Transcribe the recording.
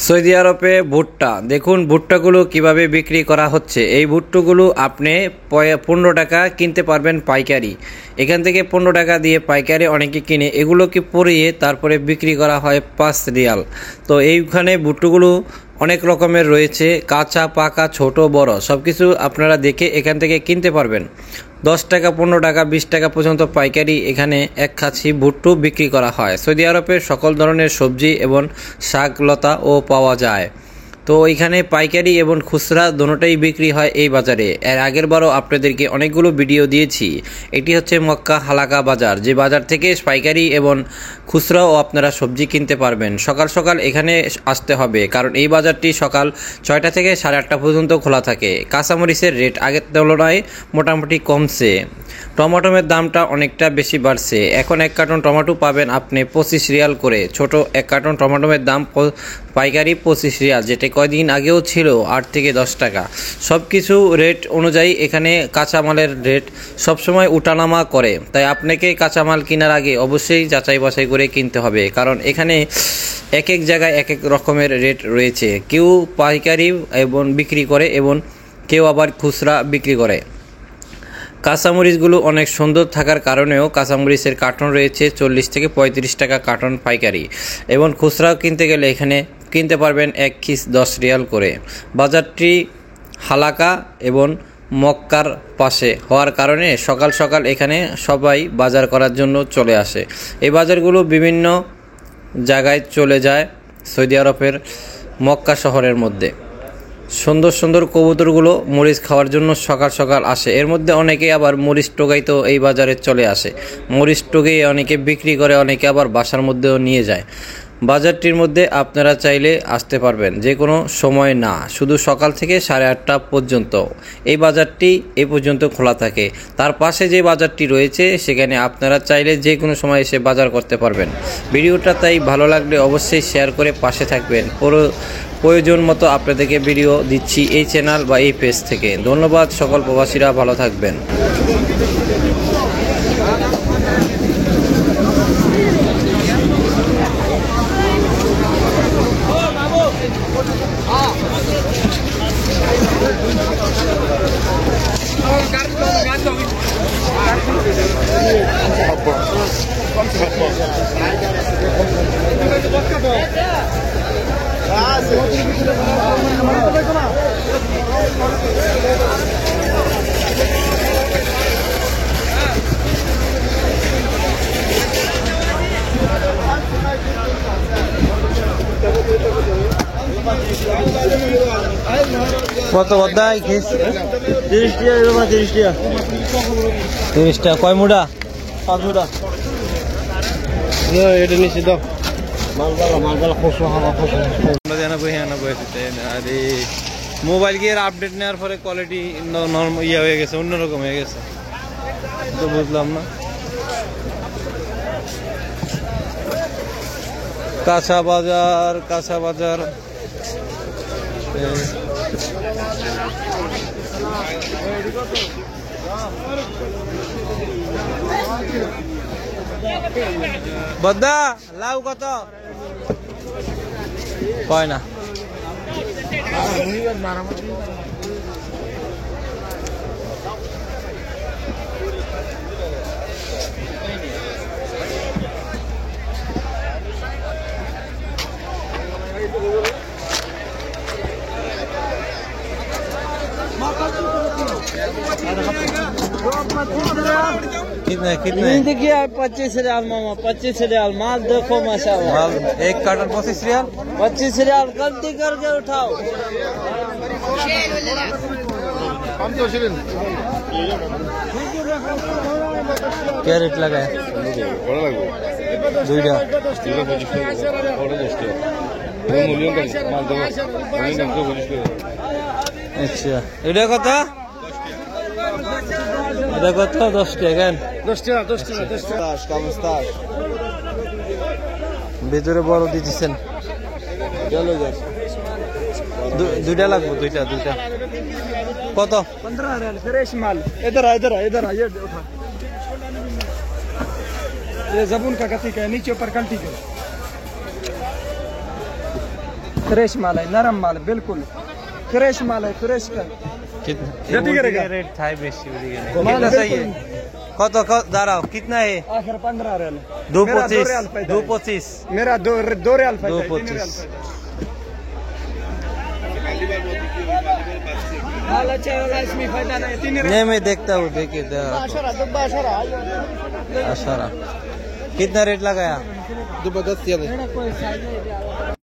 Saudi আরবে ভুট্টা দেখুন ভুট্টাগুলো কিভাবে বিক্রি করা হচ্ছে। এই ভুট্টাগুলো আপনি 15 টাকা কিনতে পারবেন পাইকারি। এখান থেকে 15 টাকা দিয়ে পাইকারি অনেকে কিনে এগুলোকে পরিয়ে তারপরে বিক্রি করা হয় 5 রিয়াল। তো এইখানে ভুট্টাগুলো অনেক রকমের রয়েছে, কাঁচা পাকা ছোট বড় সব কিছু আপনারা দেখে এখান থেকে কিনতে পারবেন। 10 টাকা 15 টাকা 20 টাকা পর্যন্ত পাইকারি এখানে এক খাঁচি ভুট্টা বিক্রি করা হয়। সৌদি আরবে সকল ধরনের সবজি এবং শাক লতাও পাওয়া যায়। তো এখানে পাইকারি এবং খুচরা দুটোটাই বিক্রি হয় এই বাজারে। এর আগের বারও আপনাদেরকে অনেকগুলো ভিডিও দিয়েছি। এটি হচ্ছে মক্কা হালাকা বাজার, যে বাজার থেকে পাইকারি এবং খুচরাও আপনারা সবজি কিনতে পারবেন। সকাল সকাল এখানে আসতে হবে, কারণ এই বাজারটি সকাল 6টা থেকে 8:30 পর্যন্ত খোলা থাকে। কাঁচামরিচের রেট আগের তুলনায় মোটামুটি কমছে। টমেটোর দামটা অনেকটা বেশি বাড়ছে। এখন এক কার্টন টমেটো পাবেন আপনি 25 রিয়াল করে। ছোট এক কার্টন টমেটোর দাম পাইকারি 25 রিয়াল, যেটা কয়দিন আগেও ছিল 8 থেকে 10 টাকা। সব কিছু রেট অনুযায়ী এখানে কাঁচামালের রেট সবসময় উঠানামা করে, তাই আপনাকে কাঁচামাল কেনার আগে অবশ্যই যাচাই বাছাই করে কিনতে হবে, কারণ এখানে এক এক জায়গায় এক এক রকমের রেট রয়েছে। কেউ পাইকারি এবং বিক্রি করে এবং কেউ আবার খুচরা বিক্রি করে। কাঁচামরিচগুলো অনেক সুন্দর থাকার কারণেও কাঁচামরিচের কার্টন রয়েছে 40 থেকে 35 টাকা কার্টন পাইকারি, এবং খুচরাও কিনতে গেলে এখানে কিনতে পারবেন 1 কিস 10 রিয়াল করে। বাজারটি হালাকা এবং মক্কার পাশে হওয়ার কারণে সকাল সকাল এখানে সবাই বাজার করার জন্য চলে আসে। এই বাজারগুলো বিভিন্ন জায়গায় চলে যায় সৌদি আরবের মক্কা শহরের মধ্যে। সুন্দর সুন্দর কবুতরগুলো মরিচ খাওয়ার জন্য সকাল সকাল আসে। এর মধ্যে অনেকে আবার মরিচ টোগাইতো এই বাজারে চলে আসে। মরিচ টোগিয়ে অনেকে বিক্রি করে, অনেকে আবার বাসার মধ্যেও নিয়ে যায়। বাজারটির মধ্যে আপনারা চাইলে আসতে পারবেন যে কোনো সময় না, শুধু সকাল থেকে 8:30 পর্যন্ত এই বাজারটি এই পর্যন্ত খোলা থাকে। তার পাশে যে বাজারটি রয়েছে সেখানে আপনারা চাইলে যে কোনো সময় এসে বাজার করতে পারবেন। ভিডিওটা তাই ভালো লাগলে অবশ্যই শেয়ার করে পাশে থাকবেন। প্রয়োজন মতো আপনাদেরকে ভিডিও দিচ্ছি এই চ্যানেল বা এই পেজ থেকে। ধন্যবাদ। সকল প্রবাসীরা ভালো থাকবেন। কত বদাই খেস 30 টাকা 30 টাকা 30 টাকা কয় মুড়া 5 মুড়া এটা নিচে দাও মালগালা খুশো হাওয়া খুশো আরে মোবাইল গিয়ে আপডেট নেওয়ার পরে কোয়ালিটি নরমাল হয়ে গেছে, অন্যরকম হয়ে গেছে, তো বুঝলাম না। কাঁচা বাজার বদ্দা লাউ কত কয় না। कितने देखिए 25 रियाल मामा 25 रियाल माल देखो माशाल्लाह। माल एक कार्टन 25 रियाल 25 रियाल गलती करके उठाओ। क्या रेट लगा है? अच्छा এটা কত? এটা কত? 10 টাকা। 10 টাকা 10 টাকা 10 টাকা কামস্তার ভিতরে বড় দিতেছেন। চলো যাস দুইটা লাগবে, দুইটা কত? 15 रियाल फ्रेश माल। इधर ये उठा। ये जबून का कथी का नीचे ऊपर कल्टी का फ्रेश माल है, नरम माल बिल्कुल फ्रेश माल है, फ्रेश का कितना रेट था बेशी कितना सही है কত দাঁড়াও कितना है आखिर 15 रियाल 2.25 मेरा 2 रियाल फायदा है 2.25 माल अच्छा वाला इसमें फायदा नहीं 3 रियाल नहीं मैं देखता हूँ देखिए अशारा कितना रेट लगाया 10 रियाल